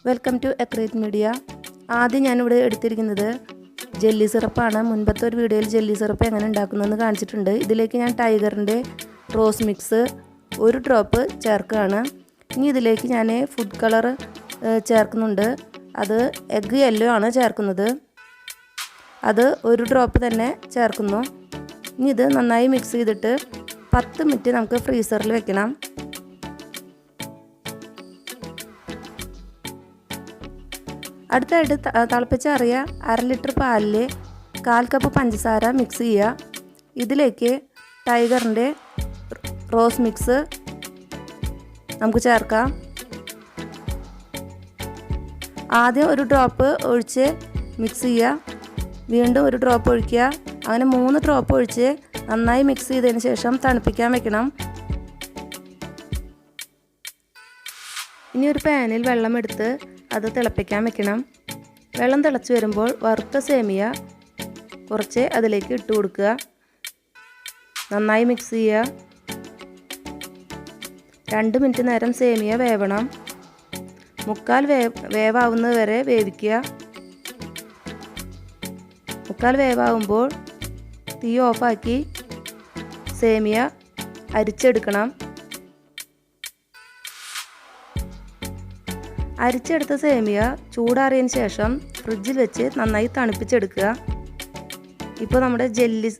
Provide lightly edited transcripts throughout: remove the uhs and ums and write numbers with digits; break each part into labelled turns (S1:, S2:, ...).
S1: Welcome to എക്രേറ്റ് media. ആദ്യം ഞാനിവിടെ എടുത്തിരിക്കുന്നത് ജെല്ലി സിറപ്പാണ്. മുൻപത്തെ ഒരു വീഡിയോയിൽ ജെല്ലി സിറപ്പ് എങ്ങനെ ഉണ്ടാക്കുന്നതെന്ന് കാണിച്ചിട്ടുണ്ട്. ഇതിലേക്ക് ഞാൻ ടൈഗറിൻ്റെ റോസ് മിക്സ് 1 ഡ്രോപ്പ് ചേർക്കുകയാണ്. ഇനി ഇതിലേക്ക് ഞാൻ ഫുഡ് കളർ ചേർക്കുന്നുണ്ട്. അത് എഗ്ഗ് യെല്ലോ ആണ് ചേർക്കുന്നത്. അത് 1 ഡ്രോപ്പ് തന്നെ ചേർക്കുന്നു. ഇനി ഇത് നന്നായി മിക്സ് ചെയ്തിട്ട് 10 മിനിറ്റ് നമുക്ക് ഫ്രീസറിൽ വെക്കണം. അടുത്തായിട്ട് തിളപ്പിച്ചാറിയ 1/2 ലിറ്റർ പാലിൽ 1/4 കപ്പ് പഞ്ചസാര മിക്സ് ചെയ്യുക. ഇതിലേക്ക് ടൈഗറിൻ്റെ റോസ് മിക്സ് നമുക്ക് ചേർക്കാം. ആദ്യം 1 ഡ്രോപ്പ് ഒഴിച്ച് മിക്സ് ചെയ്യുക. വീണ്ടും 1 ഡ്രോപ്പ് ഒഴിക്കുക. അങ്ങനെ 3 ഡ്രോപ്പ് ഒഴിച്ച് നന്നായി മിക്സ് ചെയ്തതിന് ശേഷം തണുപ്പിക്കാൻ വെക്കണം. ഇനി ഒരു പാനിൽ വെള്ളം എടുത്ത് അത് തിളപ്പിക്കാൻ വെക്കണം. വെള്ളം തിളച്ച് വരുമ്പോൾ വറുത്ത സേമിയ കുറച്ച് അതിലേക്ക് ഇട്ട് കൊടുക്കുക. നന്നായി മിക്സ് ചെയ്യുക. 2 മിനിറ്റ് നേരം സേമിയ വേവണം. 1/4 വേവാവുന്നത് വരെ വേവിക്കുക. 1/4 വേവാകുമ്പോൾ തീ ഓഫാക്കി സേമിയ അരിച്ചെടുക്കണം. അരിച്ചെടുത്ത സേമിയ ചൂടാറിയതിന് ശേഷം ഫ്രിഡ്ജിൽ വെച്ച് നന്നായി തണുപ്പിച്ചെടുക്കുക. ഇപ്പോൾ നമ്മുടെ ജെല്ലി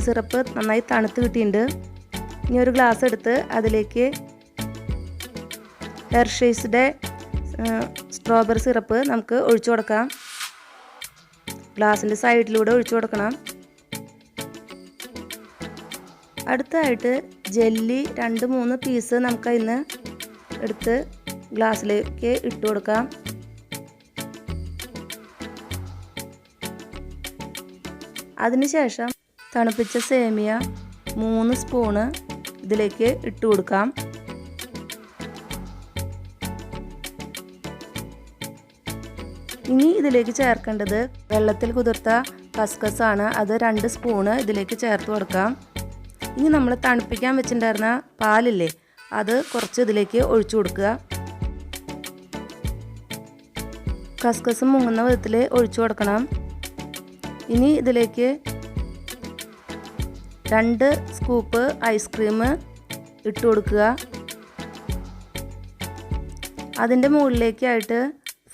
S1: സിറപ്പ് നന്നായി തണുത്ത് കിട്ടിയിട്ടുണ്ട്. ഇനി ഒരു ഗ്ലാസ് എടുത്ത് അതിലേക്ക് ഹെർഷെയ്സിൻ്റെ സ്ട്രോബെറി സിറപ്പ് നമുക്ക് ഒഴിച്ചു കൊടുക്കാം. ഗ്ലാസിൻ്റെ സൈഡിലൂടെ ഒഴിച്ചു കൊടുക്കണം. അടുത്തായിട്ട് ജെല്ലി 2-3 പീസ് നമുക്ക് അതിന് എടുത്ത് ഗ്ലാസ്സിലേക്ക് ഇട്ട് കൊടുക്കാം. അതിനുശേഷം തണുപ്പിച്ച സേമിയ 3 സ്പൂണ് ഇതിലേക്ക് ഇട്ട് കൊടുക്കാം. ഇനി ഇതിലേക്ക് ചേർക്കേണ്ടത് വെള്ളത്തിൽ കുതിർത്ത കസ്കസാണ്. അത് 2 സ്പൂണ് ഇതിലേക്ക് ചേർത്ത് കൊടുക്കാം. ഇനി നമ്മൾ തണുപ്പിക്കാൻ വെച്ചിട്ടുണ്ടായിരുന്ന പാലില്ലേ, അത് കുറച്ച് ഇതിലേക്ക് ഒഴിച്ചു കൊടുക്കുക. കസ്കസ് മുങ്ങുന്ന വിധത്തിൽ ഒഴിച്ചു കൊടുക്കണം. ഇനി ഇതിലേക്ക് 2 സ്കൂപ്പ് ഐസ്ക്രീം ഇട്ട് കൊടുക്കുക. അതിൻ്റെ മുകളിലേക്കായിട്ട്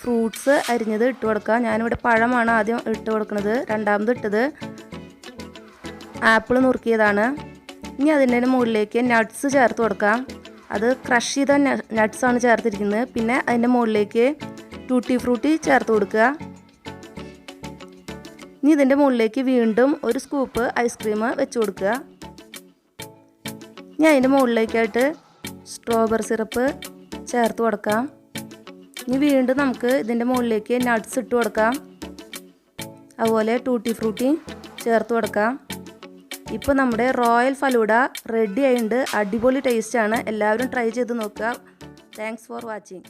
S1: ഫ്രൂട്ട്സ് അരിഞ്ഞത് ഇട്ട് കൊടുക്കുക. ഞാനിവിടെ പഴമാണ് ആദ്യം ഇട്ട് കൊടുക്കുന്നത്. രണ്ടാമത് ഇട്ടത് ആപ്പിൾ നുറുക്കിയതാണ്. ഇനി അതിൻ്റെ മുകളിലേക്ക് നട്ട്സ് ചേർത്ത് കൊടുക്കാം. അത് ക്രഷ് ചെയ്ത നട്ട്സാണ് ചേർത്തിരിക്കുന്നത്. പിന്നെ അതിൻ്റെ മുകളിലേക്ക് ടൂട്ടി ഫ്രൂട്ടി ചേർത്ത് കൊടുക്കുക. ഇനി ഇതിൻ്റെ മുകളിലേക്ക് വീണ്ടും 1 സ്കൂപ്പ് ഐസ്ക്രീം വെച്ച് കൊടുക്കുക. ഇനി അതിൻ്റെ മുകളിലേക്കായിട്ട് സ്ട്രോബെറി സിറപ്പ് ചേർത്ത് കൊടുക്കാം. ഇനി വീണ്ടും നമുക്ക് ഇതിൻ്റെ മുകളിലേക്ക് നട്ട്സ് ഇട്ട് കൊടുക്കാം. അതുപോലെ ടൂട്ടി ഫ്രൂട്ടി ചേർത്ത് കൊടുക്കാം. ഇപ്പോൾ നമ്മുടെ റോയൽ ഫലൂഡ റെഡി ആയിട്ടുണ്ട്. അടിപൊളി ടേസ്റ്റാണ്. എല്ലാവരും ട്രൈ ചെയ്ത് നോക്കുക. Thanks for watching.